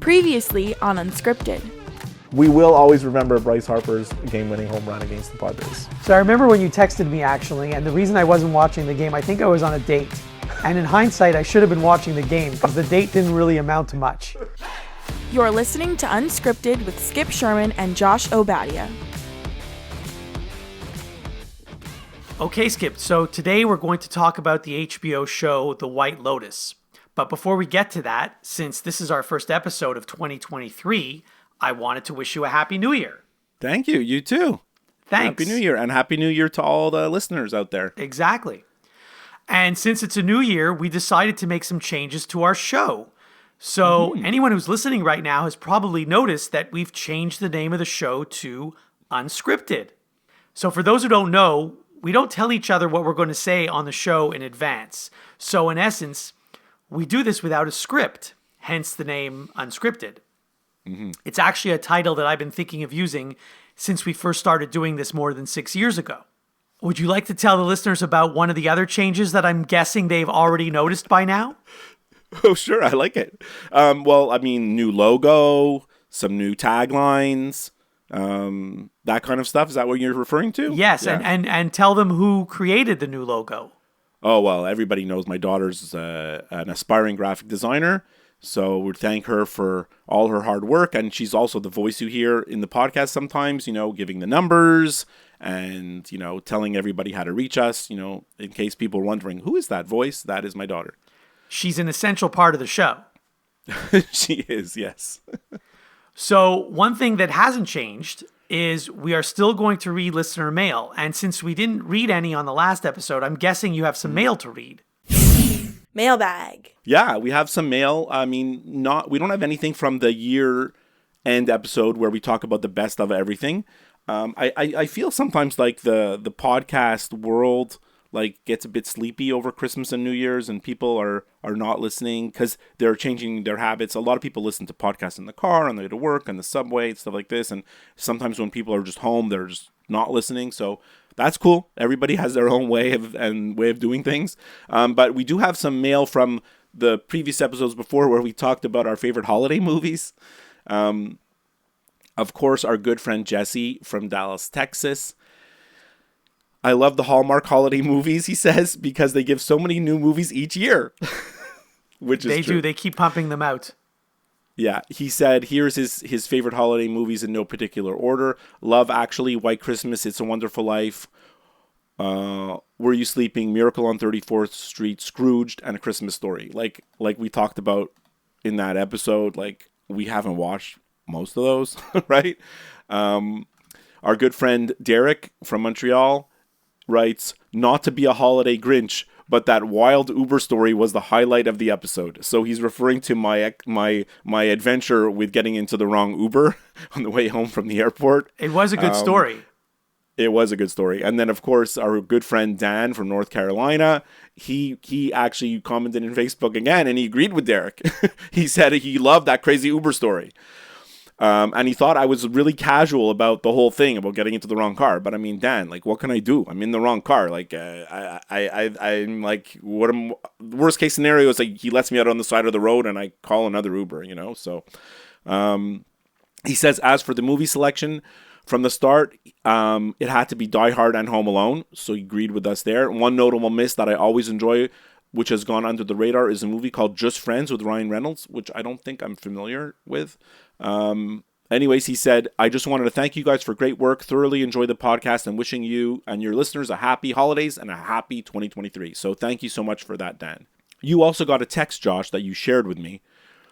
Previously on Unscripted. We will always remember Bryce Harper's game-winning home run against the Padres. So I remember when you texted me actually, and the reason I wasn't watching the game, I think I was on a date. And in hindsight, I should have been watching the game because the date didn't really amount to much. You're listening to Unscripted with Skip Sherman and Josh Obadia. Okay, Skip, so today we're going to talk about the HBO show The White Lotus. But before we get to that, since this is our first episode of 2023, I wanted to wish you a Happy New Year. Thank you. You too. Thanks. Happy New Year, and Happy New Year to all the listeners out there. Exactly. And since it's a new year, we decided to make some changes to our show. So anyone who's listening right now has probably noticed that we've changed the name of the show to Unscripted. So for those who don't know, we don't tell each other what we're going to say on the show in advance. So in essence, we do this without a script, hence the name Unscripted. It's actually a title that I've been thinking of using since we first started doing this more than 6 years ago. Would you like to tell the listeners about one of the other changes that I'm guessing they've already noticed by now? Oh, sure. I like it. New logo, some new taglines, that kind of stuff. Is that what you're referring to? Yes, yeah. and tell them who created the new logo. Oh, well, everybody knows my daughter's an aspiring graphic designer. So we thank her for all her hard work. And she's also the voice you hear in the podcast sometimes, giving the numbers and, telling everybody how to reach us, in case people are wondering, who is that voice? That is my daughter. She's an essential part of the show. She is, yes. So one thing that hasn't changed is we are still going to read listener mail. And since we didn't read any on the last episode, I'm guessing you have some mail to read. Mailbag. Yeah, we have some mail. We don't have anything from the year-end episode where we talk about the best of everything. I feel sometimes like the podcast world gets a bit sleepy over Christmas and New Year's, and people are not listening because they're changing their habits. A lot of people listen to podcasts in the car, on the way to work, on the subway, and stuff like this. And sometimes when people are just home, they're just not listening. So that's cool. Everybody has their own way of doing things. But we do have some mail from the previous episodes before where we talked about our favorite holiday movies. Of course, our good friend Jesse from Dallas, Texas. I love the Hallmark holiday movies, he says, because they give so many new movies each year. Which is They true. do. They keep pumping them out. Yeah, he said, here's his favorite holiday movies in no particular order. Love Actually, White Christmas, It's a Wonderful Life, Were You Sleeping, Miracle on 34th Street, Scrooged, and A Christmas Story. Like we talked about in that episode, we haven't watched most of those, right? Our good friend Derek from Montreal writes, not to be a holiday Grinch, but that wild Uber story was the highlight of the episode. So he's referring to my adventure with getting into the wrong Uber on the way home from the airport. It was a good story. It was a good story. And then, of course, our good friend Dan from North Carolina, he actually commented in Facebook again, and he agreed with Derek. He said he loved that crazy Uber story. And he thought I was really casual about the whole thing about getting into the wrong car. But I mean, Dan, what can I do? I'm in the wrong car. I'm worst case scenario is he lets me out on the side of the road and I call another Uber, So, he says, as for the movie selection from the start, it had to be Die Hard and Home Alone. So he agreed with us there. One notable miss that I always enjoy, which has gone under the radar, is a movie called Just Friends with Ryan Reynolds, which I don't think I'm familiar with. Anyways, he said, I just wanted to thank you guys for great work. Thoroughly enjoy the podcast and wishing you and your listeners a happy holidays and a happy 2023. So thank you so much for that, Dan. You also got a text, Josh, that you shared with me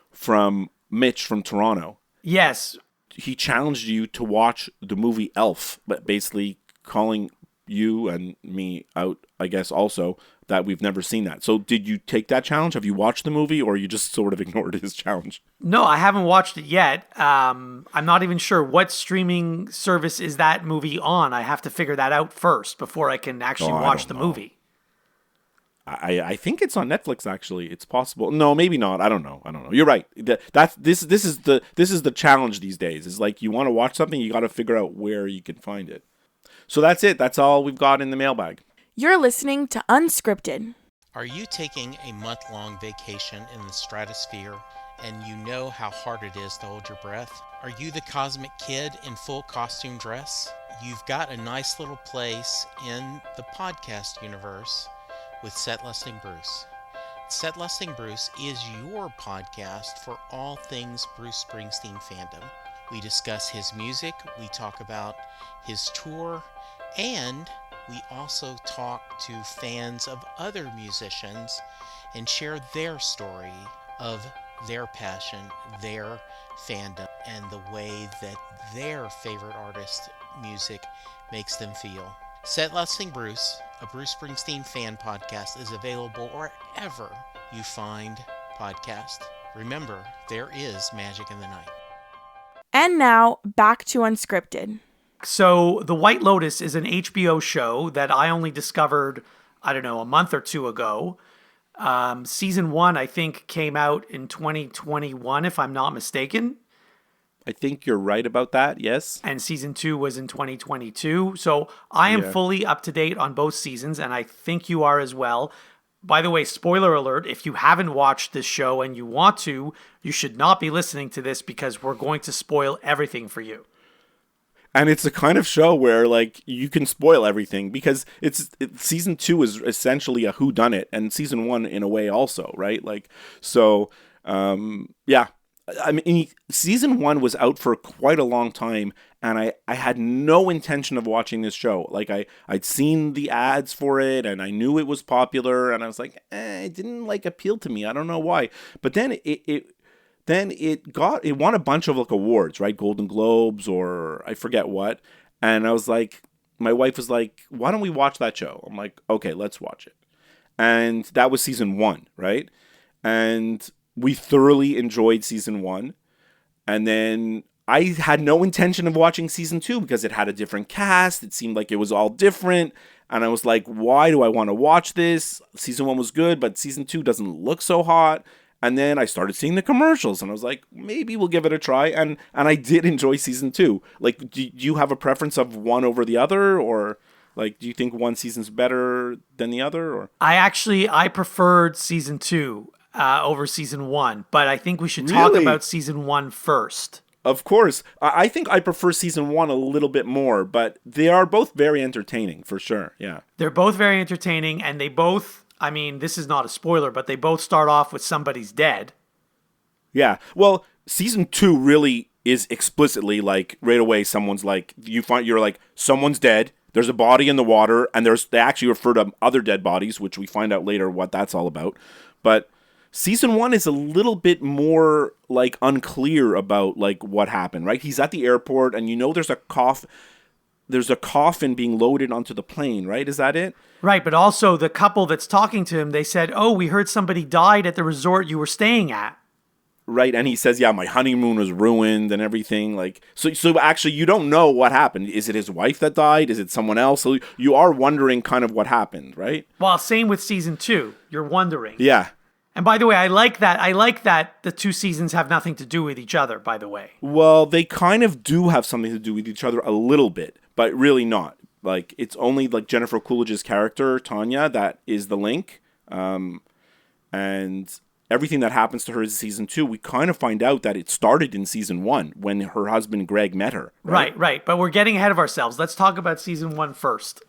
from Mitch from Toronto. Yes. He challenged you to watch the movie Elf, but basically calling you and me out, I guess, also that we've never seen that. So did you take that challenge? Have you watched the movie, or you just sort of ignored his challenge? No, I haven't watched it yet. I'm not even sure what streaming service is that movie on. I have to figure that out first before I can actually watch the movie. I think it's on Netflix. Actually, it's possible. No, maybe not. I don't know. You're right. This is the challenge these days. Is you want to watch something, you got to figure out where you can find it. So that's it. That's all we've got in the mailbag. You're listening to Unscripted. Are you taking a month-long vacation in the stratosphere and you know how hard it is to hold your breath? Are you the cosmic kid in full costume dress? You've got a nice little place in the podcast universe with Set Listing Bruce. Set Listing Bruce is your podcast for all things Bruce Springsteen fandom. We discuss his music, we talk about his tour, and we also talk to fans of other musicians and share their story of their passion, their fandom, and the way that their favorite artist's music makes them feel. Set Listing Bruce, a Bruce Springsteen fan podcast, is available wherever you find podcasts. Remember, there is magic in the night. And now, back to Unscripted. So, The White Lotus is an HBO show that I only discovered, I don't know, a month or two ago. Season 1, I think, came out in 2021, if I'm not mistaken. I think you're right about that, yes. And season 2 was in 2022. So I am fully up to date on both seasons, and I think you are as well. By the way, spoiler alert, if you haven't watched this show and you want to, you should not be listening to this because we're going to spoil everything for you. And it's the kind of show where, like, you can spoil everything because season 2 is essentially a whodunit, and season 1 in a way also, right? Like, so, yeah. I mean, season 1 was out for quite a long time, and I had no intention of watching this show. Like, I'd seen the ads for it, and I knew it was popular, and I was like, it didn't, like, appeal to me. I don't know why. But then it won a bunch of, like, awards, right? Golden Globes or I forget what. And I was like, my wife was like, why don't we watch that show? I'm like, okay, let's watch it. And that was season 1, right? And we thoroughly enjoyed season 1. And then I had no intention of watching season 2 because it had a different cast. It seemed like it was all different. And I was like, why do I want to watch this? Season 1 was good, but season 2 doesn't look so hot. And then I started seeing the commercials, and I was like, maybe we'll give it a try. And I did enjoy season 2. Like, do you have a preference of one over the other? Or, like, do you think one season's better than the other? Or I preferred season 2 over season 1, but I think we should talk Really? about season 1 first. Of course. I think I prefer season 1 a little bit more, but they are both very entertaining, for sure. Yeah. They're both very entertaining, and they both, I mean, this is not a spoiler, but they both start off with somebody's dead. Yeah. Well, season 2 really is explicitly like right away someone's like, you're like, someone's dead. There's a body in the water, and they actually refer to other dead bodies, which we find out later what that's all about. But season 1 is a little bit more like unclear about like what happened, right? He's at the airport, and there's a coffin being loaded onto the plane, right? Is that it? Right, but also the couple that's talking to him, they said, oh, we heard somebody died at the resort you were staying at. Right, and he says, yeah, my honeymoon was ruined and everything. Like, so actually you don't know what happened. Is it his wife that died? Is it someone else? So you are wondering kind of what happened, right? Well, same with season 2. You're wondering. Yeah. And by the way, I like that the 2 seasons have nothing to do with each other, by the way. Well, they kind of do have something to do with each other a little bit, but really not. Like, it's only like Jennifer Coolidge's character, Tanya, that is the link. And everything that happens to her in season 2, we kind of find out that it started in season 1 when her husband Greg met her. Right. But we're getting ahead of ourselves. Let's talk about season 1 first.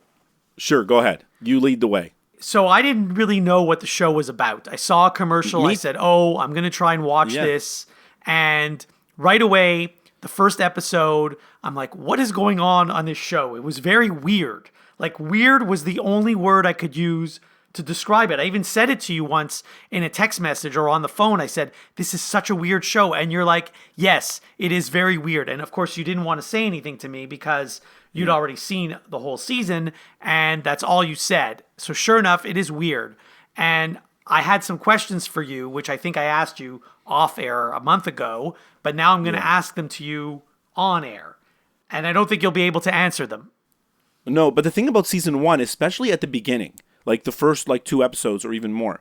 Sure, go ahead. You lead the way. So I didn't really know what the show was about. I saw a commercial. I said, oh, I'm going to try and watch this. And right away, the first episode, I'm like, what is going on this show? It was very weird. Like, weird was the only word I could use to describe it. I even said it to you once in a text message or on the phone. I said, this is such a weird show. And you're like, yes, it is very weird. And of course, you didn't want to say anything to me because you'd already seen the whole season, and that's all you said. So sure enough, it is weird. And I had some questions for you, which I think I asked you off air a month ago, but now I'm going to ask them to you on air. And I don't think you'll be able to answer them. No, but the thing about season 1, especially at the beginning, like the first like 2 episodes or even more,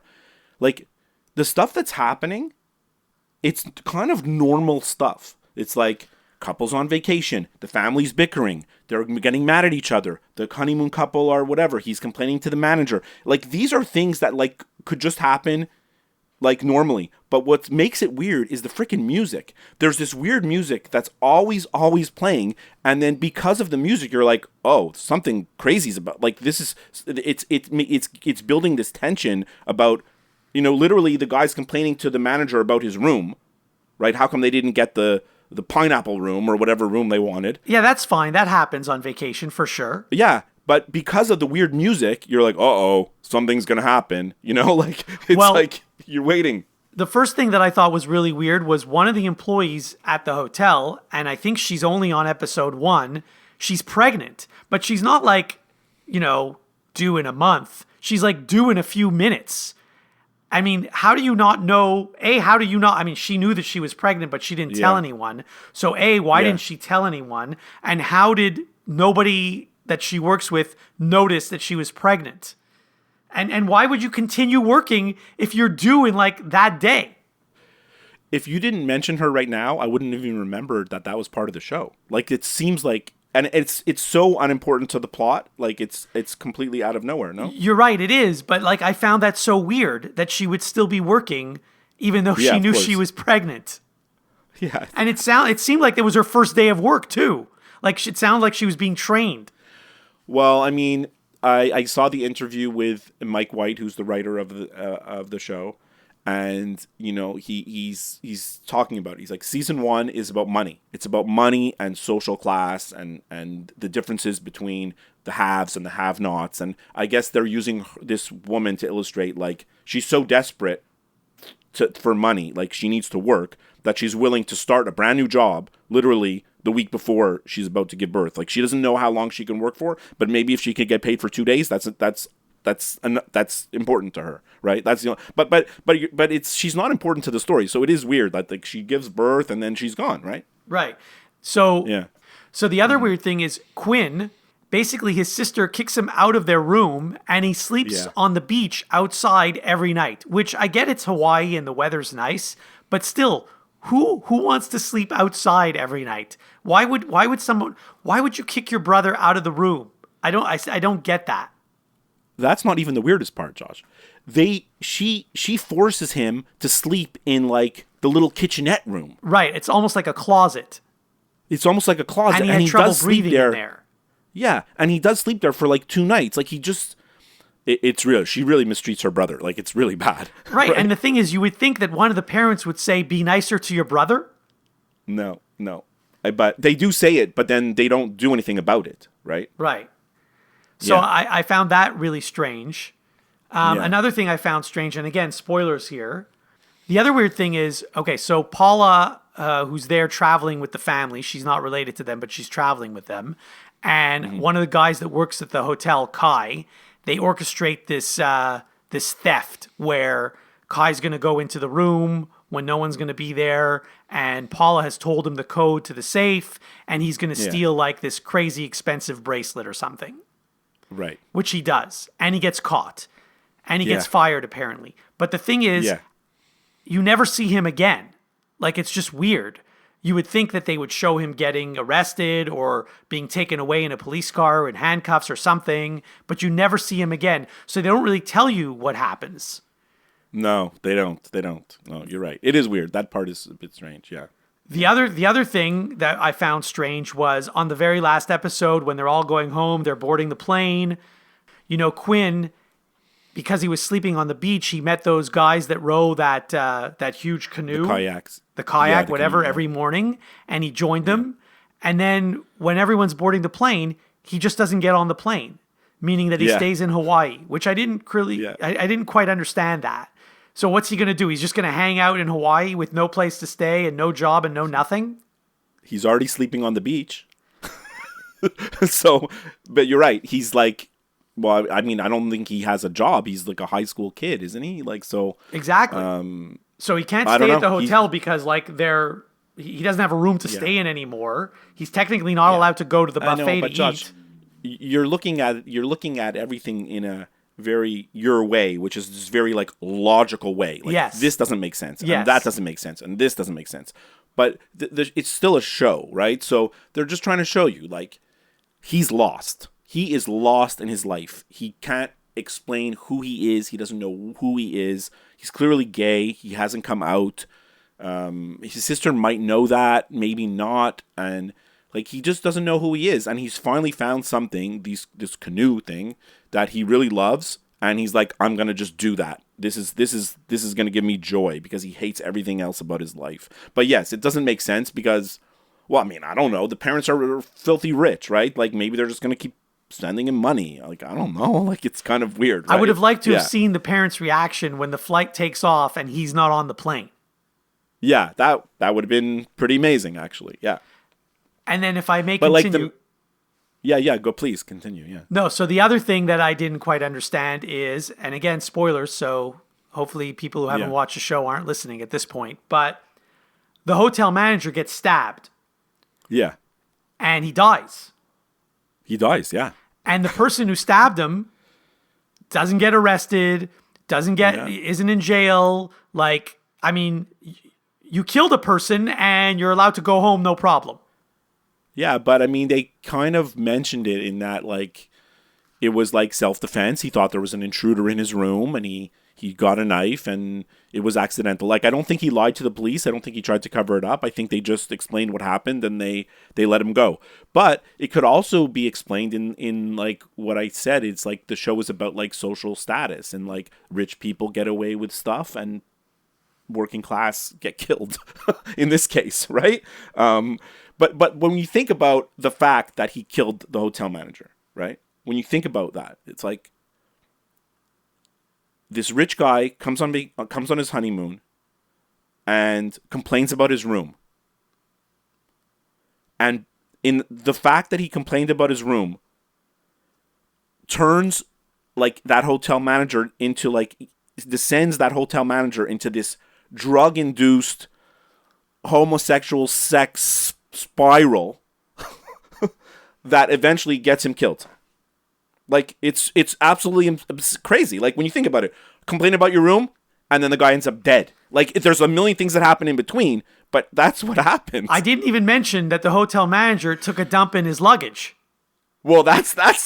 like the stuff that's happening, it's kind of normal stuff. It's like couples on vacation, the family's bickering, they're getting mad at each other, the honeymoon couple or whatever, he's complaining to the manager. Like, these are things that like could just happen like normally. But what makes it weird is the freaking music. There's this weird music that's always playing, and then because of the music, you're like, oh, something crazy's about. Like this is it's building this tension about, literally the guy's complaining to the manager about his room, right? How come they didn't get the pineapple room or whatever room they wanted? Yeah, that's fine. That happens on vacation for sure. Yeah. But because of the weird music, you're like, uh-oh, something's going to happen. Like, it's like you're waiting. The first thing that I thought was really weird was one of the employees at the hotel, and I think she's only on episode 1, she's pregnant. But she's not like, due in a month. She's like due in a few minutes. I mean, how do you not know? How do you not? I mean, she knew that she was pregnant, but she didn't tell anyone. So why didn't she tell anyone? And how did nobody that she works with notice that she was pregnant? And why would you continue working if you're due in like that day? If you didn't mention her right now, I wouldn't even remember that was part of the show. Like, it seems like, and it's so unimportant to the plot. Like, it's completely out of nowhere. No, you're right, it is. But like, I found that so weird that she would still be working even though she knew she was pregnant. Yeah, and it seemed like it was her first day of work too. Like, it sounded like she was being trained. Well, I mean, I saw the interview with Mike White, who's the writer of the show, and he's talking about it. He's like, season 1 is about money. It's about money and social class and the differences between the haves and the have-nots. And I guess they're using this woman to illustrate, like, she's so desperate for money, like she needs to work, that she's willing to start a brand new job literally the week before she's about to give birth. Like, she doesn't know how long she can work for, but maybe if she could get paid for 2 days, that's important to her, right? That's but it's, she's not important to the story, so it is weird that like she gives birth and then she's gone, right? Right. So yeah. So the other weird thing is Quinn. Basically, his sister kicks him out of their room, and he sleeps on the beach outside every night. Which I get, it's Hawaii and the weather's nice, but still, who wants to sleep outside every night? Why would you kick your brother out of the room? I don't get that. That's not even the weirdest part, Josh. She forces him to sleep in like the little kitchenette room. Right. It's almost like a closet. It's almost like a closet, and he had trouble does sleep breathing in there. Yeah, and he does sleep there for like 2 nights. Like, he just, it's real. She really mistreats her brother. Like, it's really bad. Right. And the thing is, you would think that one of the parents would say, "Be nicer to your brother." No. But they do say it, but then they don't do anything about it, right? Right. So I found that really strange. Another thing I found strange, and again, spoilers here. The other weird thing is, okay, so Paula, who's there traveling with the family, she's not related to them, but she's traveling with them. And one of the guys that works at the hotel, Kai, they orchestrate this theft where Kai's going to go into the room when no one's going to be there, and Paula has told him the code to the safe, and he's going to steal like this crazy expensive bracelet or something. Right. Which he does, and he gets caught, and he gets fired apparently. But the thing is, you never see him again. Like, it's just weird. You would think that they would show him getting arrested or being taken away in a police car in handcuffs or something, but you never see him again. So they don't really tell you what happens. No, they don't. No, you're right. It is weird. That part is a bit strange, yeah. The other thing that I found strange was on the very last episode when they're all going home, they're boarding the plane. Quinn, because he was sleeping on the beach, he met those guys that row that huge canoe. The kayaks. The kayak, whatever, canoe, every morning, and he joined them. And then when everyone's boarding the plane, he just doesn't get on the plane, meaning that he stays in Hawaii, which I didn't I didn't quite understand that. So what's he going to do? He's just going to hang out in Hawaii with no place to stay and no job and no nothing? He's already sleeping on the beach. So, but you're right. He's like, well, I mean, I don't think he has a job. He's like a high school kid, isn't he? Like, so. Exactly. So he can't stay at the hotel because like he doesn't have a room to stay in anymore. He's technically not allowed to go to the buffet to Josh, eat. You're looking at everything in a very your way, which is this very like logical way. Like, this doesn't make sense, and that doesn't make sense, and this doesn't make sense. But it's still a show, right? So they're just trying to show you like he's lost. He is lost in his life. He can't explain who he is. He doesn't know who he is. He's clearly gay. He hasn't come out. His sister might know that, maybe not, and like he just doesn't know who he is. And he's finally found something, this canoe thing, that he really loves, and he's like, I'm gonna just do that. This is gonna give me joy because he hates everything else about his life. But yes, it doesn't make sense because, well, I mean, I don't know. The parents are filthy rich, right? Like maybe they're just gonna keep sending him money. Like I don't know. Like it's kind of weird. Right? I would have liked to have seen the parents' reaction when the flight takes off and he's not on the plane. Yeah, that would have been pretty amazing, actually. Yeah. And then if I may But continue. Go, please continue. Yeah. No, so the other thing that I didn't quite understand is, and again, spoilers, so hopefully people who haven't watched the show aren't listening at this point, but the hotel manager gets stabbed. Yeah. And he dies. He dies, yeah. And the person who stabbed him doesn't get arrested, isn't in jail. Like, I mean, you killed a person and you're allowed to go home, no problem. Yeah, but I mean, they kind of mentioned it in that, like, it was like self-defense. He thought there was an intruder in his room and he got a knife and it was accidental. Like, I don't think he lied to the police. I don't think he tried to cover it up. I think they just explained what happened and they let him go. But it could also be explained in like what I said. It's like the show is about like social status and like rich people get away with stuff and working class get killed in this case, right? But when you think about the fact that he killed the hotel manager, right? When you think about that, it's like this rich guy comes on his honeymoon and complains about his room. And in the fact that he complained about his room turns like that hotel manager into like descends that hotel manager into this drug-induced homosexual sex spiral that eventually gets him killed. Like it's absolutely crazy. Like when you think about it, complain about your room and then the guy ends up dead. Like there's a million things that happen in between, but that's what happens. I didn't even mention that the hotel manager took a dump in his luggage. Well, that's like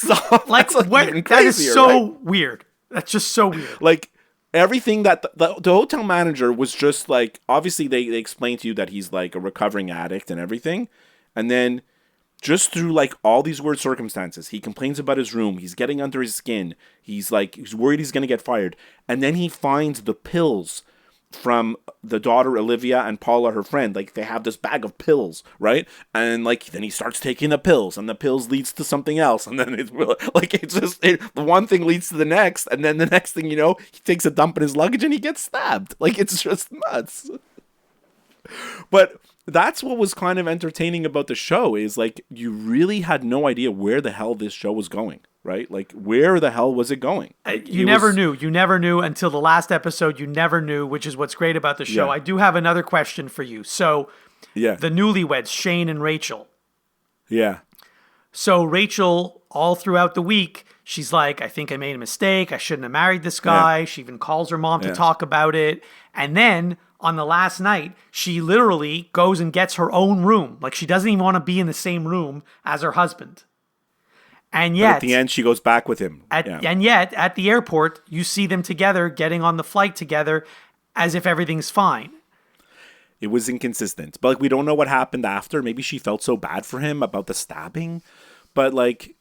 even crazier, that is so right? weird. That's just so weird. Like everything that the hotel manager was just like, obviously they explained to you that he's like a recovering addict and everything. And then just through like all these weird circumstances, he complains about his room. He's getting under his skin. He's worried he's going to get fired. And then he finds the pills from the daughter Olivia and Paula, her friend. Like they have this bag of pills, right? And like then he starts taking the pills, and the pills leads to something else, and then it's like the one thing leads to the next, and then the next thing you know, he takes a dump in his luggage and he gets stabbed. Like it's just nuts. But that's what was kind of entertaining about the show is like you really had no idea where the hell this show was going, right? Like where the hell was it going? You never knew. You never knew until the last episode. You never knew, which is what's great about the show. Yeah. I do have another question for you. So Yeah. the newlyweds, Shane and Rachel. Yeah. So Rachel, all throughout the week, she's like, I think I made a mistake. I shouldn't have married this guy. Yeah. She even calls her mom to Yeah. talk about it. And then on the last night, she literally goes and gets her own room. Like she doesn't even want to be in the same room as her husband. And yet, But at the end, she goes back with him. And yet, at the airport, you see them together, getting on the flight together, as if everything's fine. It was inconsistent. But like we don't know what happened after. Maybe she felt so bad for him about the stabbing. But like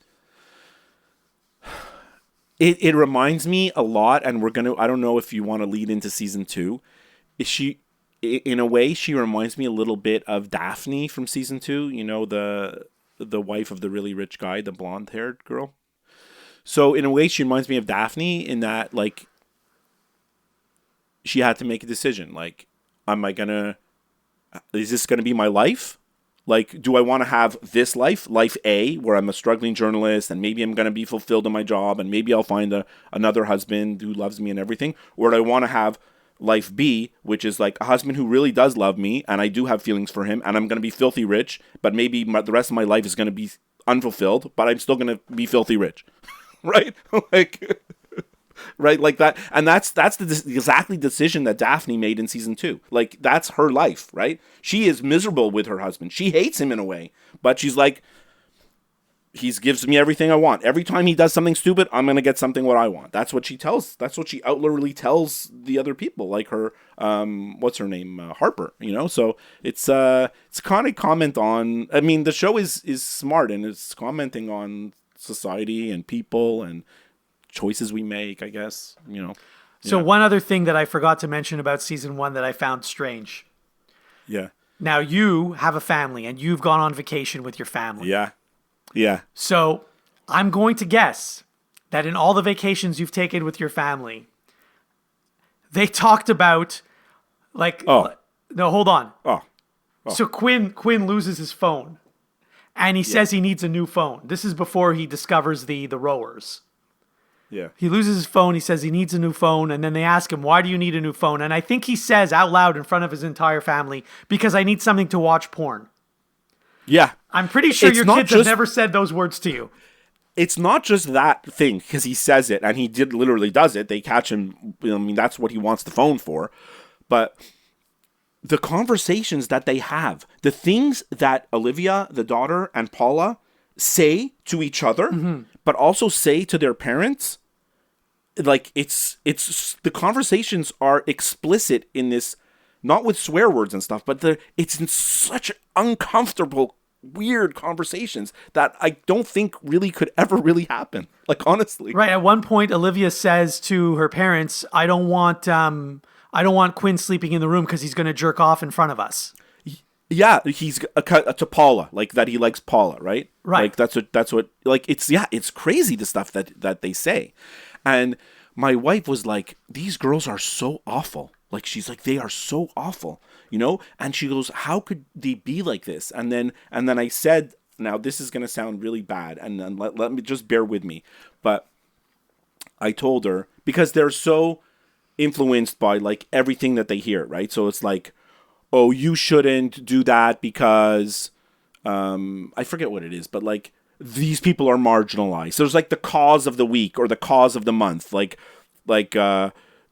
it reminds me a lot, and I don't know if you want to lead into season 2. In a way, she reminds me a little bit of Daphne from season 2, you know, the wife of the really rich guy, the blonde-haired girl. So in a way, she reminds me of Daphne in that, like, she had to make a decision. Like, is this going to be my life? Like, do I want to have this life A, where I'm a struggling journalist and maybe I'm going to be fulfilled in my job and maybe I'll find another husband who loves me and everything? Or do I want to have life B, which is like a husband who really does love me and I do have feelings for him and I'm going to be filthy rich, but maybe the rest of my life is going to be unfulfilled, but I'm still going to be filthy rich. Right? Like, right? Like that. And that's the exactly decision that Daphne made in season 2. Like, that's her life, right? She is miserable with her husband. She hates him in a way, but she's like, he gives me everything I want. Every time he does something stupid, I'm gonna get something what I want. That's what she outwardly tells the other people, like her, what's her name, Harper. So it's kind of comment on. I mean, the show is smart, and it's commenting on society and people and choices we make, I guess. So one other thing that I forgot to mention about season 1 that I found strange. Yeah. Now you have a family and you've gone on vacation with your family. Yeah. Yeah. So I'm going to guess that in all the vacations you've taken with your family, they talked about no, hold on. Oh. So Quinn loses his phone and he says he needs a new phone. This is before he discovers the rowers. Yeah. He loses his phone. He says he needs a new phone. And then they ask him, why do you need a new phone? And I think he says out loud in front of his entire family, because I need something to watch porn. Yeah. I'm pretty sure It's your not kids have just- never said those words to you. It's not just that thing, because he says it, and he literally does it. They catch him. I mean, that's what he wants the phone for. But the conversations that they have, the things that Olivia, the daughter, and Paula say to each other, but also say to their parents, like it's the conversations are explicit in this, not with swear words and stuff, but it's in such uncomfortable, weird conversations that I don't think really could ever really happen. Like, honestly. Right. At one point, Olivia says to her parents, I don't want Quinn sleeping in the room because he's going to jerk off in front of us. Yeah, he's to Paula, like that he likes Paula, right? Right. Like that's what like it's crazy the stuff that they say. And my wife was like, these girls are so awful. Like, she's like, they are so awful, And she goes, how could they be like this? And then I said, now this is going to sound really bad, and then let me just bear with me. But I told her, because they're so influenced by like everything that they hear, right? So it's like, oh, you shouldn't do that because I forget what it is, but like these people are marginalized. So there's like the cause of the week or the cause of the month, like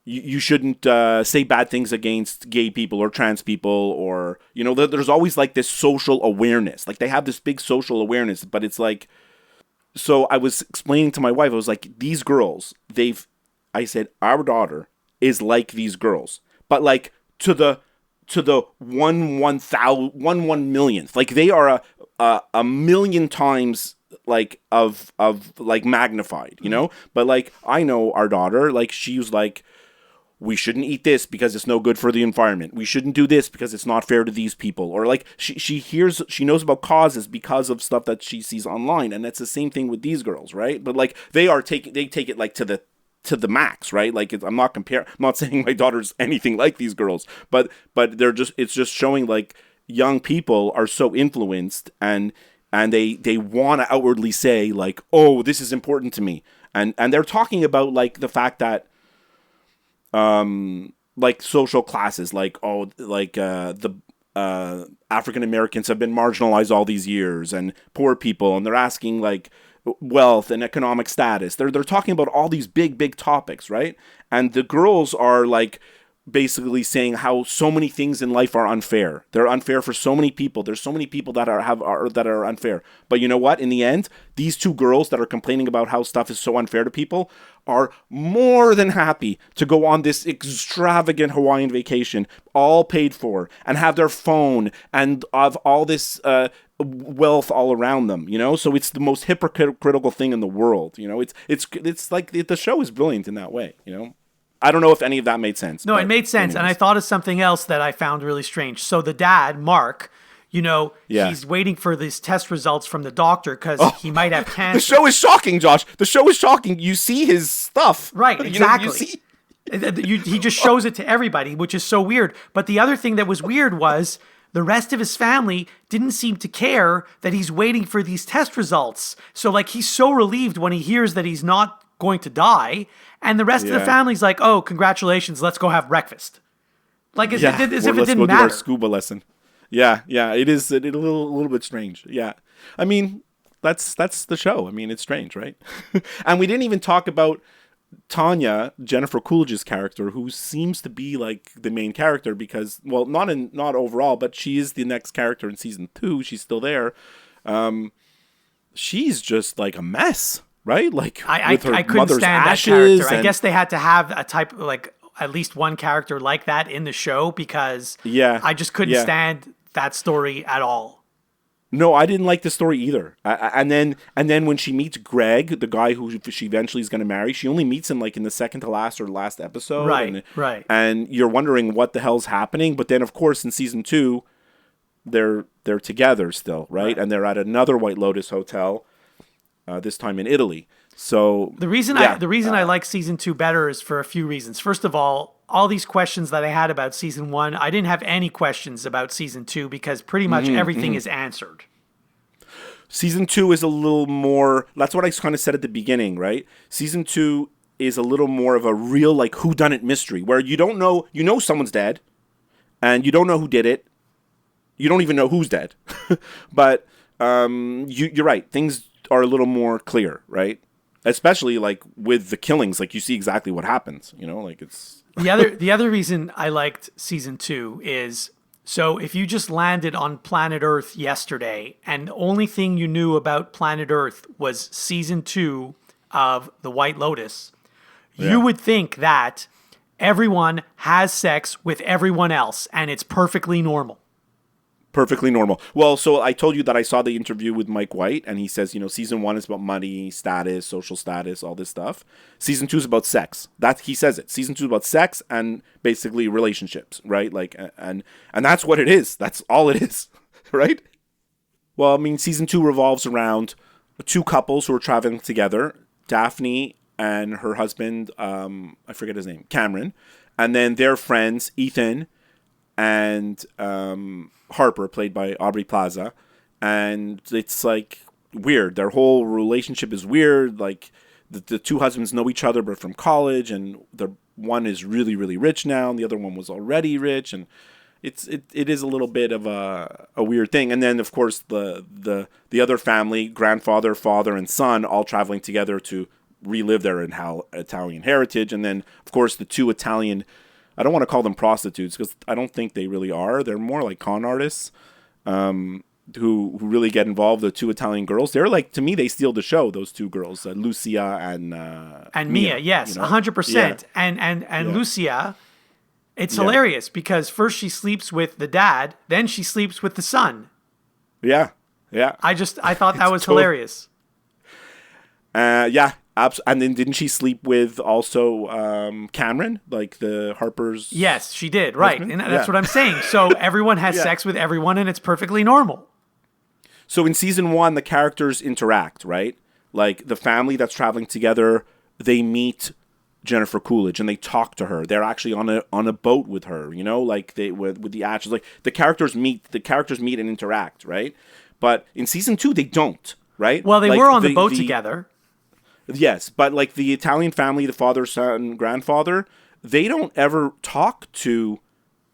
you shouldn't say bad things against gay people or trans people, or there's always like this social awareness. Like they have this big social awareness, but it's like, so I was explaining to my wife, I was like, these girls, I said, our daughter is like these girls, but like to the 1 millionth, like they are a million times like of like magnified, but like I know our daughter, like she was like, we shouldn't eat this because it's no good for the environment. We shouldn't do this because it's not fair to these people. Or like she knows about causes because of stuff that she sees online. And that's the same thing with these girls, right? But like they take it like to the max, right? Like I'm not saying my daughter's anything like these girls, but it's just showing like young people are so influenced and they want to outwardly say like, oh, this is important to me. And they're talking about like the fact that like social classes, like the African Americans have been marginalized all these years, and poor people, and they're asking like wealth and economic status. They're talking about all these big topics, right? And the girls are like basically saying how so many things in life are unfair. They're unfair for so many people. There's so many people that are unfair. But you know what? In the end, these two girls that are complaining about how stuff is so unfair to people are more than happy to go on this extravagant Hawaiian vacation, all paid for, and have their phone and have all this wealth all around them, So it's the most hypocritical thing in the world, It's like the show is brilliant in that way, I don't know if any of that made sense. No, it made sense. Anyways. And I thought of something else that I found really strange. So the dad, Mark, he's waiting for these test results from the doctor because he might have cancer. The show is shocking, Josh. The show is shocking. You see his stuff. Right, exactly. He just shows it to everybody, which is so weird. But the other thing that was weird was the rest of his family didn't seem to care that he's waiting for these test results. So like he's so relieved when he hears that he's not going to die, and the rest of the family's like, oh, congratulations, let's go have breakfast. Like as if it didn't matter. Let's go do our scuba lesson. Yeah, it is a little bit strange. Yeah, I mean that's the show. I mean it's strange, right? And we didn't even talk about Tanya, Jennifer Coolidge's character, who seems to be like the main character because, well, not overall, but she is the next character in season 2. She's still there. she's just like a mess, right? Like I with her couldn't mother's stand that ashes. character. I and- guess they had to have a type like at least one character like that in the show because Yeah, I just couldn't yeah. stand that story at all. No, I didn't like the story either. And then when she meets Greg, the guy who she eventually is going to marry, she only meets him like in the second to last or last episode. Right, and, right. And you're wondering what the hell's happening. But then, of course, in season 2, they're together still, right? And they're at another White Lotus hotel, this time in Italy. So The reason I like season 2 better is for a few reasons. First of all these questions that I had about season 1, I didn't have any questions about season 2 because pretty much everything is answered. Season 2 is a little more. That's what I kind of said at the beginning, right? Season 2 is a little more of a real like whodunit mystery where you don't know. You know someone's dead, and you don't know who did it. You don't even know who's dead, but you're right. Things are a little more clear, right? Especially like with the killings, like you see exactly what happens. You know, like it's. The other reason I liked season 2 is so if you just landed on planet Earth yesterday and the only thing you knew about planet Earth was season 2 of The White Lotus, you would think that everyone has sex with everyone else and it's perfectly normal. Perfectly normal. Well, so I told you that I saw the interview with Mike White, and he says, season 1 is about money, status, social status, all this stuff. Season 2 is about sex. That he says it. Season 2 is about sex and basically relationships, right? Like, and that's what it is. That's all it is, right? Well, I mean, season 2 revolves around 2 couples who are traveling together, Daphne and her husband, I forget his name, Cameron, and then their friends, Ethan and Harper, played by Aubrey Plaza, and it's like weird. Their whole relationship is weird. Like the 2 husbands know each other, but from college, and the one is really, really rich now, and the other one was already rich, and it is a little bit of a weird thing. And then of course the other family, grandfather, father, and son, all traveling together to relive their Italian heritage, and then of course the 2 Italian. I don't want to call them prostitutes because I don't think they really are. They're more like con artists who really get involved. The 2 Italian girls, they're like, to me, they steal the show. Those 2 girls, Lucia and Mia. Yes, 100%. And Lucia, it's hilarious because first she sleeps with the dad, then she sleeps with the son. Yeah. I thought that was hilarious. Yeah. And then didn't she sleep with also Cameron, like the Harper's? Yes, she did. Right. husband? And that's what I'm saying. So everyone has sex with everyone and it's perfectly normal. So in season 1, the characters interact, right? Like the family that's traveling together, they meet Jennifer Coolidge and they talk to her. They're actually on a boat with her, like they with the ashes. Like the characters meet and interact, right? But in season 2, they don't, right? Well, they like were on the boat together. Yes, but like the Italian family, the father, son, grandfather, they don't ever talk to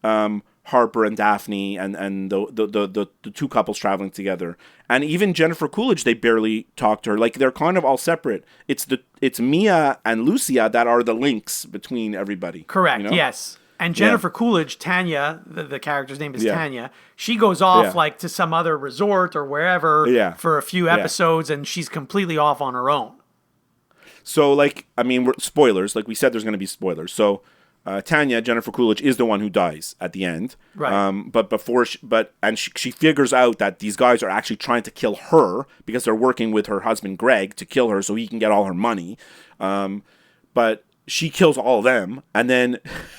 Harper and Daphne and the 2 couples traveling together. And even Jennifer Coolidge, they barely talk to her. Like they're kind of all separate. It's Mia and Lucia that are the links between everybody. Correct. Yes. And Jennifer Coolidge, Tanya, the character's name is Tanya. She goes off like to some other resort or wherever for a few episodes, and she's completely off on her own. So, like, I mean, spoilers. Like we said, there's going to be spoilers. So, Tanya, Jennifer Coolidge, is the one who dies at the end. Right. But before, she figures out that these guys are actually trying to kill her because they're working with her husband Greg to kill her so he can get all her money. But she kills all of them, and then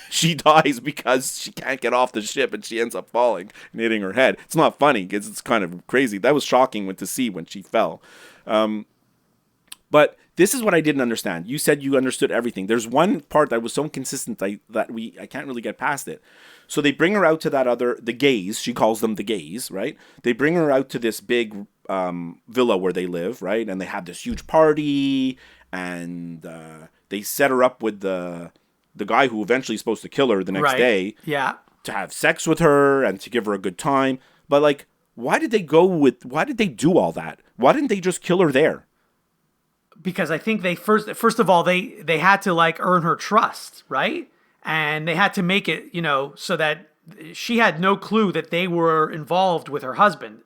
she dies because she can't get off the ship, and she ends up falling and hitting her head. It's not funny because it's kind of crazy. That was shocking to see when she fell. But this is what I didn't understand. You said you understood everything. There's one part that was so inconsistent I can't really get past it. So they bring her out to the gays. She calls them the gays, right? They bring her out to this big villa where they live, right? And they have this huge party, and they set her up with the guy who eventually is supposed to kill her the next day. Yeah. To have sex with her and to give her a good time. But like, why did they do all that? Why didn't they just kill her there? Because I think they first of all they had to like earn her trust, right? And they had to make it, so that she had no clue that they were involved with her husband.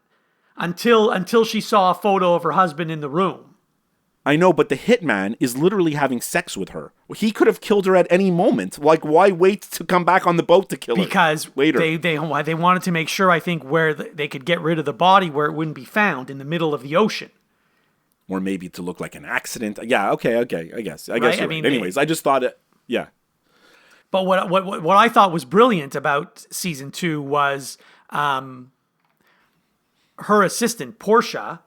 until she saw a photo of her husband in the room. I know, but the hitman is literally having sex with her. He could have killed her at any moment. Like, why wait to come back on the boat to kill her? Because later. they wanted to make sure, I think, where they could get rid of the body where it wouldn't be found in the middle of the ocean. Or maybe to look like an accident. Yeah, okay, I guess. I guess Right? you're I mean, right. Anyways, I just thought it, yeah. But what I thought was brilliant about season 2 was her assistant, Portia.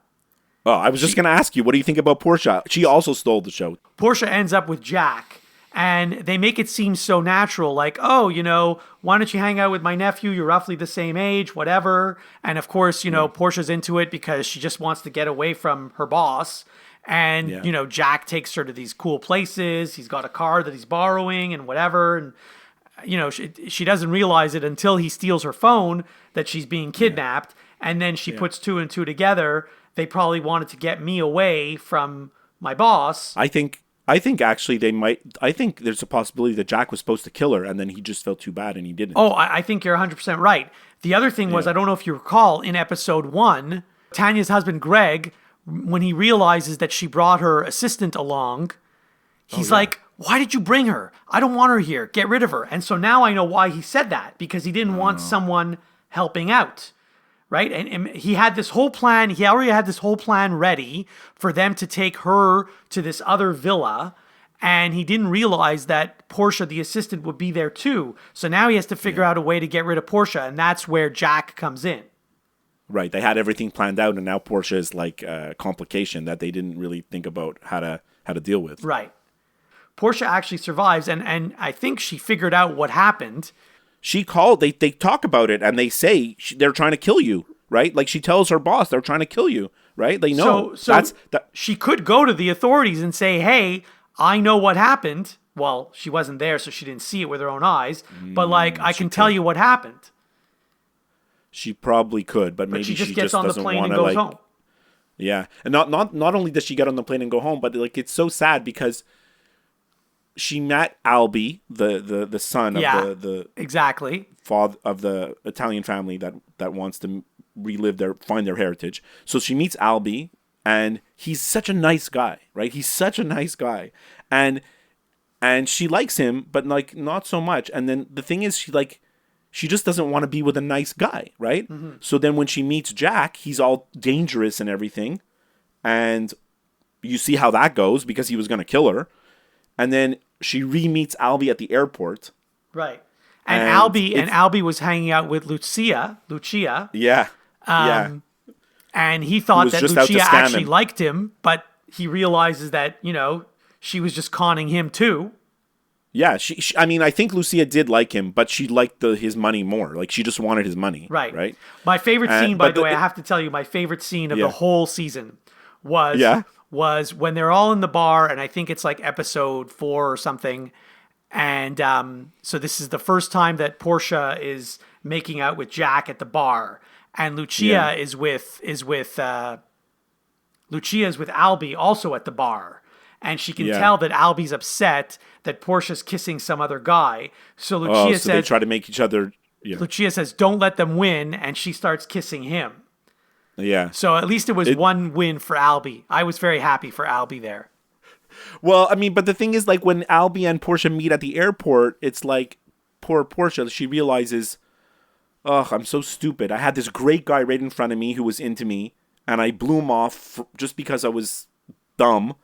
Oh, I was just going to ask you, what do you think about Portia? She also stole the show. Portia ends up with Jack, and they make it seem so natural, like, oh, why don't you hang out with my nephew? You're roughly the same age, whatever. And of course, Portia's into it because she just wants to get away from her boss. And, Jack takes her to these cool places. He's got a car that he's borrowing and whatever. And, she doesn't realize it until he steals her phone that she's being kidnapped. And then she puts two and two together. They probably wanted to get me away from my boss. I think actually they might. I think there's a possibility that Jack was supposed to kill her, and then he just felt too bad and he didn't. Oh, I think you're 100% right. The other thing was, I don't know if you recall, in episode 1, Tanya's husband Greg, when he realizes that she brought her assistant along, he's like, "Why did you bring her? I don't want her here. Get rid of her." And so now I know why he said that, because he didn't want someone helping out. Right? And he had this whole plan. He already had this whole plan ready for them to take her to this other villa. And he didn't realize that Portia, the assistant, would be there too. So now he has to figure out a way to get rid of Portia. And that's where Jack comes in. Right. They had everything planned out. And now Portia is like a complication that they didn't really think about how to deal with. Right. Portia actually survives. And I think she figured out what happened. She called, they talk about it, and they say they're trying to kill you, right? Like, she tells her boss they're trying to kill you, right? They know. So she could go to the authorities and say, hey, I know what happened. Well, she wasn't there, so she didn't see it with her own eyes. But, I can tell you what happened. She probably could, but maybe she just gets on the doesn't plane want and to, goes home. Yeah. And not only does she get on the plane and go home, but, it's so sad because she met Albie, the son of the exactly father of the Italian family that wants to find their heritage. So she meets Albie, and he's such a nice guy, right? He's such a nice guy, and she likes him, but not so much. And then the thing is, she just doesn't want to be with a nice guy, right? Mm-hmm. So then when she meets Jack, he's all dangerous and everything, and you see how that goes because he was going to kill her. And then she re-meets Albie at the airport. Right. And Albie was hanging out with Lucia. Yeah. And he thought that Lucia actually him. liked him, but he realizes that, she was just conning him too. Yeah, I mean, I think Lucia did like him, but she liked his money more. Like, she just wanted his money. Right. Right. My favorite scene, by the way, I have to tell you, my favorite scene of the whole season was when they're all in the bar, and I think it's like episode 4 or something. And so this is the first time that Portia is making out with Jack at the bar, and Lucia is with Albie also at the bar, and she can tell that Albie's upset that Portia's kissing some other guy. So Lucia says they try to make each other. Yeah. Lucia says, "Don't let them win," and she starts kissing him. Yeah. So at least it was one win for Albie. I was very happy for Albie there. Well, I mean, but the thing is, when Albie and Portia meet at the airport, it's like, poor Portia, she realizes, oh, I'm so stupid. I had this great guy right in front of me who was into me, and I blew him off just because I was dumb.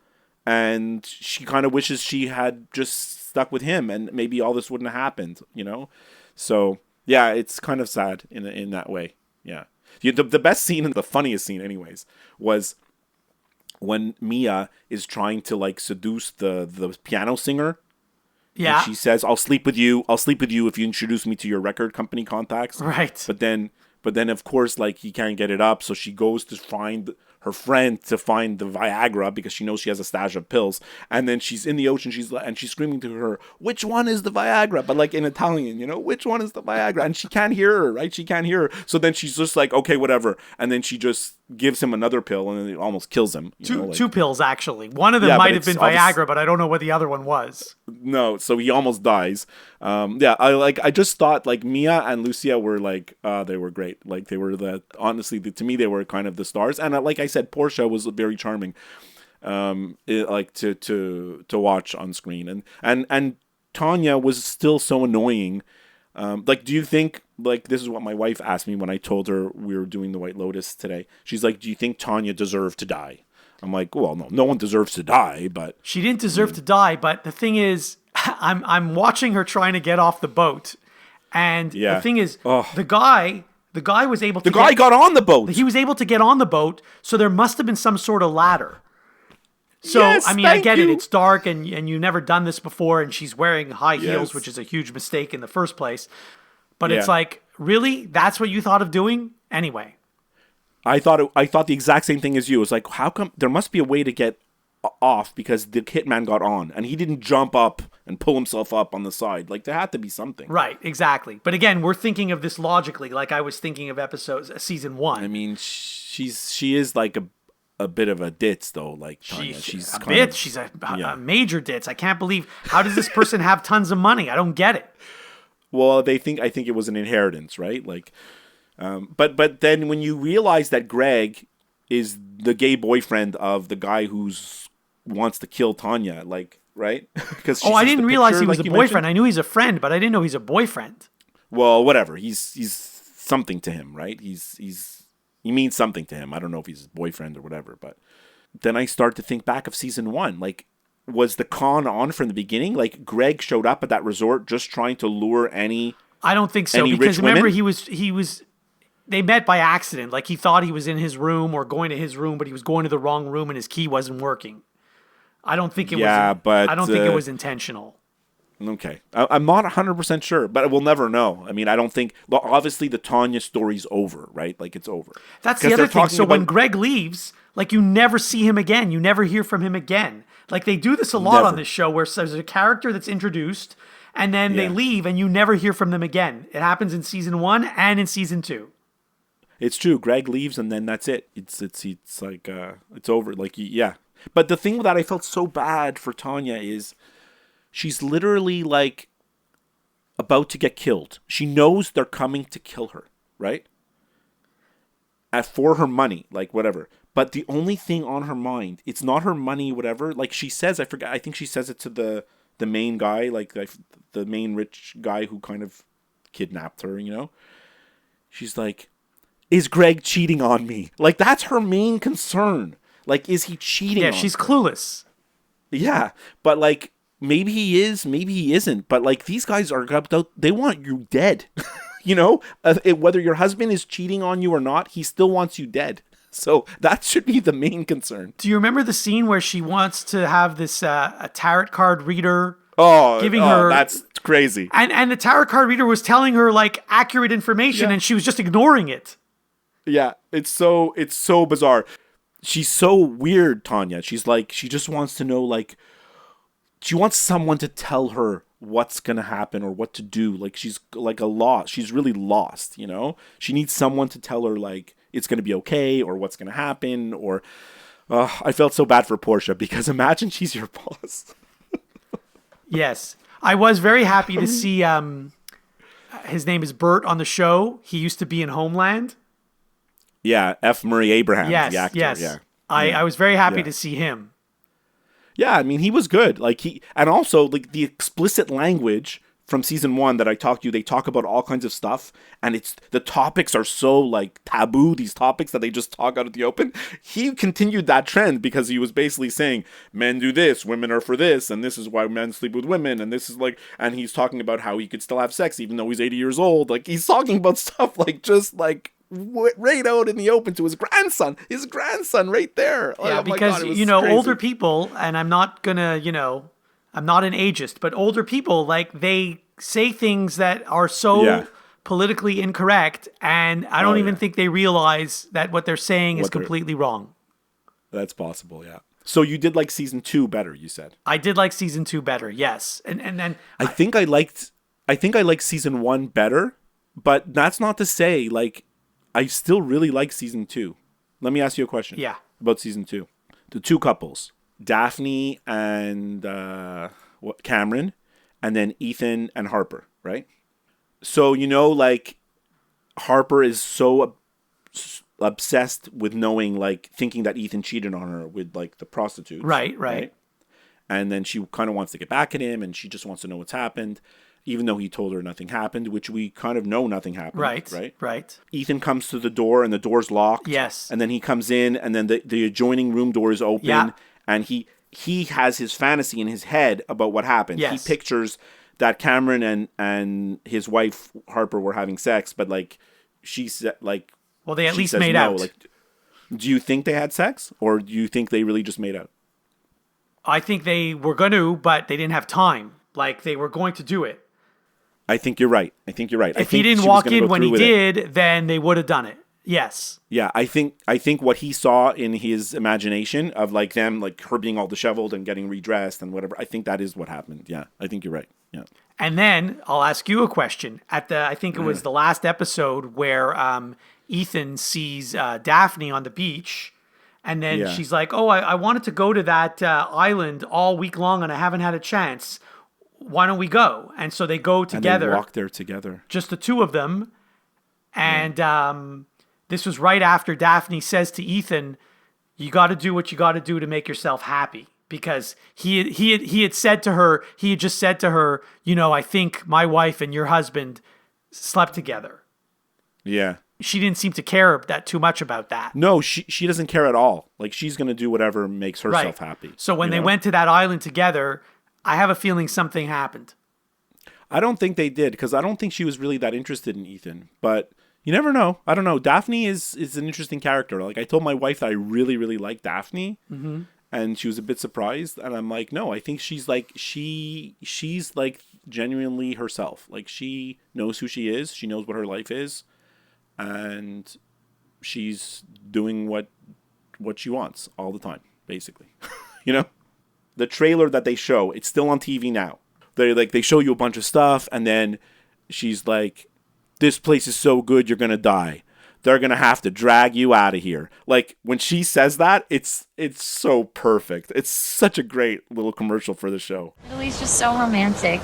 And she kind of wishes she had just stuck with him, and maybe all this wouldn't have happened, So, yeah, it's kind of sad in that way. Yeah. The best scene and the funniest scene, anyways, was when Mia is trying to seduce the piano singer. Yeah. And she says, "I'll sleep with you if you introduce me to your record company contacts." Right. But then of course, he can't get it up, so she goes to find her friend to find the Viagra because she knows she has a stash of pills. And then she's in the ocean, she's screaming to her, "Which one is the Viagra?" But in Italian, which one is the Viagra? And she can't hear her, right? She can't hear her. So then she's just like, okay, whatever. And then she just gives him another pill and it almost kills him. Two pills, actually. One of them Yeah, but might have been it's obvious- Viagra, but I don't know what the other one was. No, so he almost dies. I just thought like Mia and Lucia were like they were great. Like they were to me they were kind of the stars. And like I said, Portia was very charming. To watch on screen, and Tanya was still so annoying. Do you think, like, this is what my wife asked me when I told her we were doing the White Lotus today. She's like, do you think Tanya deserved to die? I'm like, well, no one deserves to die, but She didn't deserve to die, but the thing is, I'm watching her trying to get off the boat, and the thing is, the guy was able to. The guy got on the boat. He was able to get on the boat, so there must have been some sort of ladder. So, Yes, I mean, I thank get it. you. It's dark and you've never done this before, and she's wearing high heels, Yes. which is a huge mistake in the first place. But Yeah. it's like, really? That's what you thought of doing? Anyway. I thought the exact same thing as you. It's like, how come there must be a way to get off because the hitman got on and he didn't jump up and pull himself up on the side. Like there had to be something. Right, exactly. But again, we're thinking of this logically, like I was thinking of season 1. I mean, she is like a bit of a ditz though. Like Tanya, she's a kind bit. of- She's a yeah. major ditz. I can't believe, how does this person have tons of money? I don't get it. Well, I think it was an inheritance, right? Like, but then when you realize that Greg is the gay boyfriend of the guy who's wants to kill Tanya, like, right? Because I didn't realize he was a boyfriend. I knew he's a friend, but I didn't know he's a boyfriend. Well, whatever. He's something to him, right? He means something to him. I don't know if he's his boyfriend or whatever, but then I start to think back of season 1. Like, was the con on from the beginning? Like, Greg showed up at that resort just trying to lure any. I don't think so, Any because rich remember women? he was they met by accident. Like he thought he was in his room or going to his room, but he was going to the wrong room and his key wasn't working. I don't think it but I don't think it was intentional. Okay. I'm not 100% sure, but we'll never know. I mean, I don't think. Well, obviously, the Tanya story's over, right? Like, it's over. That's 'Cause the other they're thing. talking So when about- Greg leaves, like you never see him again. You never hear from him again. Like they do this a lot on Never. this show where there's a character that's introduced and then they Yeah. leave and you never hear from them again. It happens in season 1 and in season 2. It's true. Greg leaves, and then that's it. It's like it's over. Like, yeah. But the thing that I felt so bad for Tanya is she's literally like about to get killed. She knows they're coming to kill her, right? For her money, like whatever. But the only thing on her mind, it's not her money, whatever. Like she says, I forgot. I think she says it to the main guy, like the main rich guy who kind of kidnapped her. You know, she's like, "Is Greg cheating on me?" Like that's her main concern. Like, is he cheating? Yeah, on she's her? clueless. Yeah, but like maybe he is, maybe he isn't. But like these guys are about, they want you dead. You know, whether your husband is cheating on you or not, he still wants you dead. So that should be the main concern. Do you remember the scene where she wants to have this a tarot card reader Giving her- that's crazy. and the tarot card reader was telling her like accurate information Yeah. and she was just ignoring it. Yeah, it's so bizarre. She's so weird, Tanya. She's like, she just wants to know, like, she wants someone to tell her what's gonna happen or what to do. Like she's like she's really lost, you know? She needs someone to tell her like it's gonna be okay or what's gonna happen or I felt so bad for Portia because imagine she's your boss. Yes. I was very happy to see his name is Bert on the show. He used to be in Homeland. Yeah, F. Murray Abraham, Yes, the actor. yes. Yeah. I was very happy Yeah. to see him. Yeah, I mean, he was good. Like and also like the explicit language from season 1 that I talked to you, they talk about all kinds of stuff, and the topics are so like taboo. These topics that they just talk out of the open. He continued that trend because he was basically saying men do this, women are for this, and this is why men sleep with women, and this is like, and he's talking about how he could still have sex even though he's 80 years old. Like he's talking about stuff like just like right out in the open to his grandson right there. Like, Yeah, oh my because, God, it was you know, crazy. older people, and I'm not gonna, you know, I'm not an ageist, but older people, like, they say things that are so Yeah. politically incorrect, and I don't even yeah. think they realize that what they're saying is What they're- completely wrong. That's possible, yeah. So you did like season 2 better, you said. I did like season 2 better, yes. And then I think I liked season 1 better, but that's not to say like I still really like season 2. Let me ask you a question. Yeah. About season 2. The two couples, Daphne and Cameron, and then Ethan and Harper, right? So, like, Harper is so obsessed with knowing, like, thinking that Ethan cheated on her with, like, the prostitutes. Right. And then she kind of wants to get back at him, and she just wants to know what's happened, even though he told her nothing happened, which we kind of know nothing happened. Right. Ethan comes to the door, and the door's locked. Yes. And then he comes in, and then the adjoining room door is open. Yeah. And he has his fantasy in his head about what happened. Yes. He pictures that Cameron and his wife, Harper, were having sex, but, like, she said, like... Well, they at she least says made no. out. Like, do you think they had sex, or do you think they really just made out? I think they were going to, but they didn't have time. Like, they were going to do it. I think you're right. If he didn't walk in when he did, then they would have done it. Yes. Yeah, I think what he saw in his imagination of, like, them, like, her being all disheveled and getting redressed and whatever, I think that is what happened. Yeah, I think you're right. Yeah. And then I'll ask you a question. I think it was the last episode where Ethan sees Daphne on the beach, and then she's like, "Oh, I wanted to go to that island all week long, and I haven't had a chance. Why don't we go?" And so they go together. And they walk there together. Just the two of them. And this was right after Daphne says to Ethan, "You got to do what you got to do to make yourself happy." Because he had just said to her, I think my wife and your husband slept together. Yeah. She didn't seem to care that too much about that. No, she doesn't care at all. Like, she's going to do whatever makes herself happy. So when they went to that island together, I have a feeling something happened. I don't think they did, because I don't think she was really that interested in Ethan. But you never know. I don't know. Daphne is an interesting character. Like, I told my wife that I really, really like Daphne. Mm-hmm. And she was a bit surprised. And I'm like, no, I think she's like, she's like genuinely herself. Like, she knows who she is. She knows what her life is. And she's doing what she wants all the time, basically. The trailer that they show, it's still on TV now. They show you a bunch of stuff, and then she's like, "This place is so good, you're gonna die. They're gonna have to drag you out of here." Like, when she says that, it's so perfect. It's such a great little commercial for the show. Italy's just so romantic.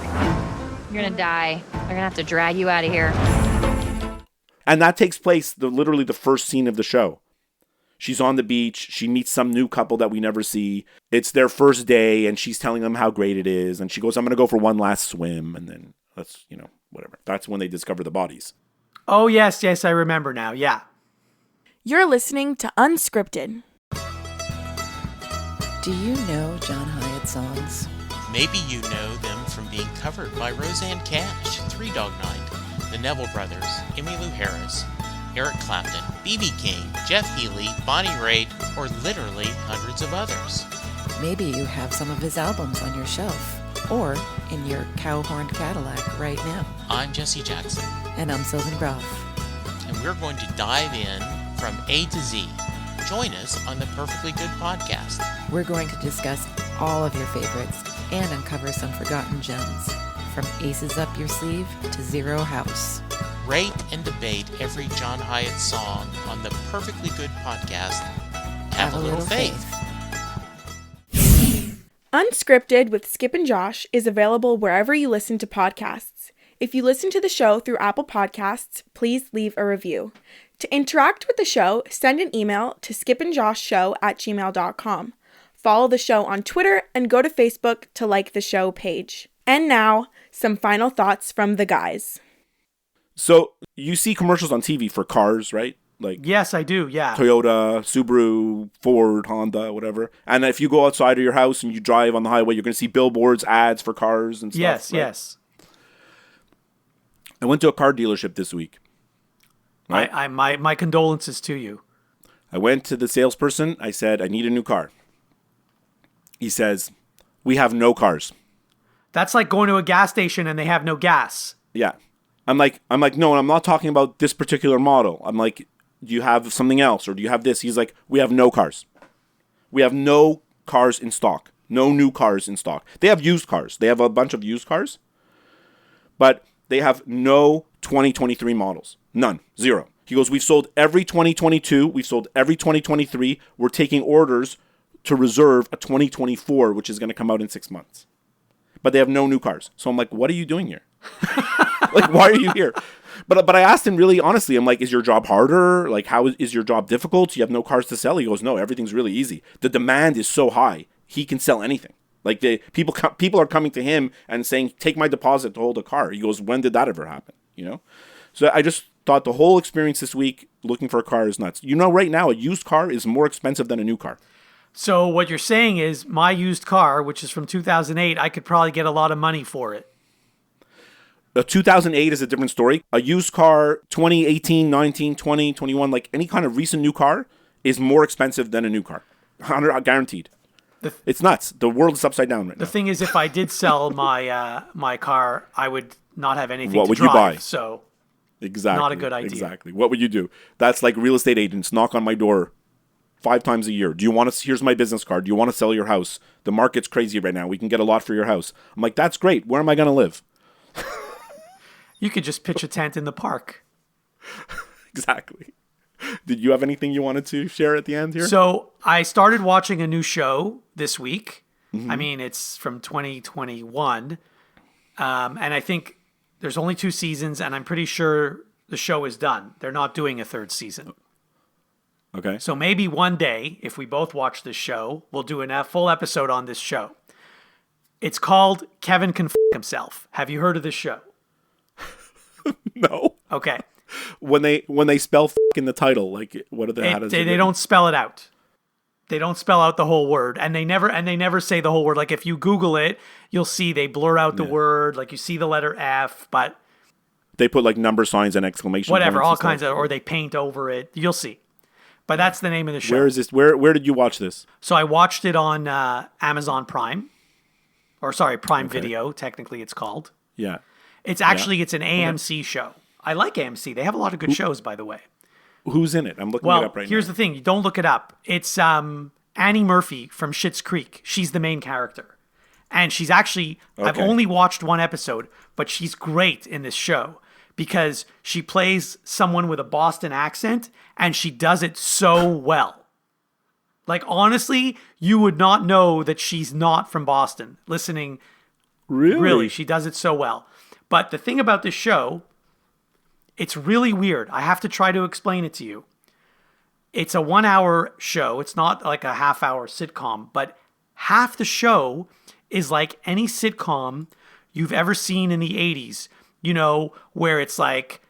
You're gonna die. They're gonna have to drag you out of here. And that takes place literally the first scene of the show. She's on the beach. She meets some new couple that we never see. It's their first day, and she's telling them how great it is. And she goes, "I'm going to go for one last swim." And then that's, whatever. That's when they discover the bodies. Oh, yes, I remember now. Yeah. You're listening to Unscripted. Do you know John Hyatt songs? Maybe you know them from being covered by Roseanne Cash, Three Dog Night, the Neville Brothers, Emmylou Harris, Eric Clapton, B.B. King, Jeff Healey, Bonnie Raitt, or literally hundreds of others. Maybe you have some of his albums on your shelf, or in your cow-horned Cadillac right now. I'm Jesse Jackson. And I'm Sylvan Groff. And we're going to dive in from A to Z. Join us on the Perfectly Good podcast. We're going to discuss all of your favorites and uncover some forgotten gems, from Aces Up Your Sleeve to Zero House. Rate and debate every John Hyatt song on the Perfectly Good podcast. Have a little faith. Unscripted with Skip and Josh is available wherever you listen to podcasts. If you listen to the show through Apple Podcasts, please leave a review. To interact with the show, send an email to skipandjoshshow@gmail.com. Follow the show on Twitter and go to Facebook to like the show page. And now, some final thoughts from the guys. So you see commercials on TV for cars, right? Like, yes, I do. Yeah. Toyota, Subaru, Ford, Honda, whatever. And if you go outside of your house and you drive on the highway, you're going to see billboards, ads for cars and stuff. Yes, right? yes. I went to a car dealership this week. Right? My condolences to you. I went to the salesperson. I said, "I need a new car." He says, "We have no cars." That's like going to a gas station and they have no gas. Yeah. I'm like, "No, I'm not talking about this particular model." I'm like, "Do you have something else, or do you have this?" He's like, "We have no cars. We have no cars in stock. No new cars in stock." They have used cars. They have a bunch of used cars, but they have no 2023 models. None. Zero. He goes, we've sold every 2022. We've sold every 2023. We're taking orders to reserve a 2024, which is going to come out in 6 months. But they have no new cars. So I'm like, what are you doing here? Like, why are you here? But I asked him really honestly, I'm like, is your job harder? Like, how is your job difficult? You have no cars to sell? He goes, no, everything's really easy. The demand is so high. He can sell anything. Like, people are coming to him and saying, take my deposit to hold a car. He goes, when did that ever happen? You know? So I just thought the whole experience this week looking for a car is nuts. You know, right now, a used car is more expensive than a new car. So what you're saying is my used car, which is from 2008, I could probably get a lot of money for it. A 2008 is a different story. A used car, 2018, 19, 20, 21, like any kind of recent new car is more expensive than a new car. Guaranteed. It's nuts. The world is upside down right now. The thing is, if I did sell my car, I would not have anything what to would drive. You buy? So exactly. Not a good idea. Exactly. What would you do? That's like real estate agents knock on my door 5 times a year. Do you want to? Here's my business card. Do you want to sell your house? The market's crazy right now. We can get a lot for your house. I'm like, that's great. Where am I going to live? You could just pitch a tent in the park. Exactly. Did you have anything you wanted to share at the end here? So I started watching a new show this week. Mm-hmm. I mean, it's from 2021. And I think there's only 2 seasons, and I'm pretty sure the show is done. They're not doing a 3rd season. Okay. So maybe one day, if we both watch this show, we'll do a full episode on this show. It's called Kevin Can F*** Himself. Have you heard of this show? No. Okay. When they spell f*** in the title, like what are they? They don't spell it out. They don't spell out the whole word, and they never say the whole word. Like if you Google it, you'll see they blur out the word. Like you see the letter F, but they put like number signs and exclamation whatever, points all kinds of, or they paint over it. You'll see. But that's the name of the show. Where is this? Where did you watch this? So I watched it on Amazon Prime, or sorry, Prime Video. Technically, it's called. Yeah. It's an AMC show. I like AMC. They have a lot of good shows, by the way. Who's in it? I'm looking it up right now. Here's the thing. You don't look it up. It's Annie Murphy from Schitt's Creek. She's the main character. And she's actually, I've only watched 1 episode, but she's great in this show because she plays someone with a Boston accent and she does it so well. Like, honestly, you would not know that she's not from Boston listening. Really, she does it so well. But the thing about this show, it's really weird. I have to try to explain it to you. It's a 1-hour show. It's not like a half-hour sitcom, but half the show is like any sitcom you've ever seen in the 80s, you know, where it's like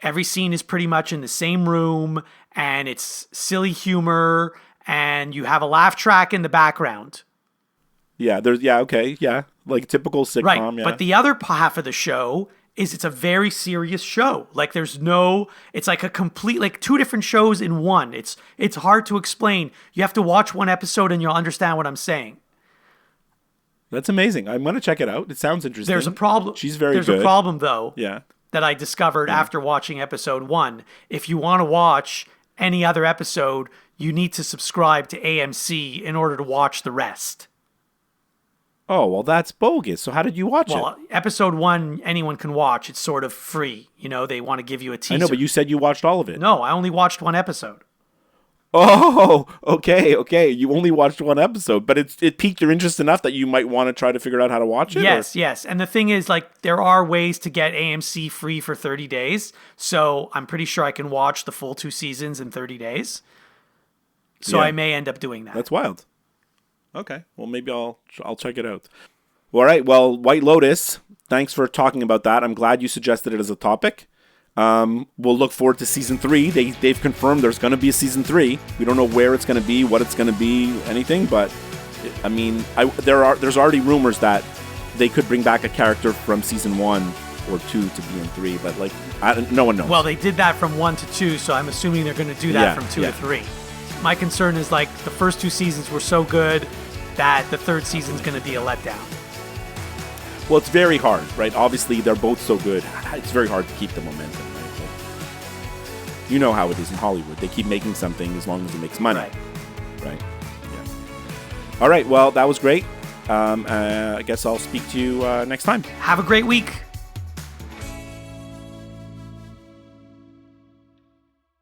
every scene is pretty much in the same room and it's silly humor and you have a laugh track in the background. Yeah, like typical sitcom. Right, yeah. but the other half of the show is it's a very serious show. Like it's like a complete, like 2 different shows in one. It's hard to explain. You have to watch 1 episode and you'll understand what I'm saying. That's amazing. I'm going to check it out. It sounds interesting. There's a problem. She's very good. There's a problem though. Yeah. That I discovered after watching episode 1. If you want to watch any other episode, you need to subscribe to AMC in order to watch the rest. Oh, well, that's bogus. So how did you watch it? Well, episode 1, anyone can watch. It's sort of free. You know, they want to give you a teaser. I know, but you said you watched all of it. No, I only watched 1 episode. Oh, okay. You only watched 1 episode, but it piqued your interest enough that you might want to try to figure out how to watch it? Yes. And the thing is, like, there are ways to get AMC free for 30 days. So I'm pretty sure I can watch the full 2 seasons in 30 days. So I may end up doing that. That's wild. Okay. Well, maybe I'll check it out. All right. Well, White Lotus, thanks for talking about that. I'm glad you suggested it as a topic. We'll look forward to season 3. They've confirmed there's going to be a season 3. We don't know where it's going to be, what it's going to be, anything. But I mean, there's already rumors that they could bring back a character from season 1 or 2 to be in 3. But like, no one knows. Well, they did that from 1 to 2, so I'm assuming they're going to do that from 2 to 3. My concern is like the first 2 seasons were so good that the 3rd season's going to be a letdown. Well, it's very hard, right? Obviously, they're both so good. It's very hard to keep the momentum, right? But you know how it is in Hollywood. They keep making something as long as it makes money. Right? Yeah. All right. Well, that was great. I guess I'll speak to you next time. Have a great week.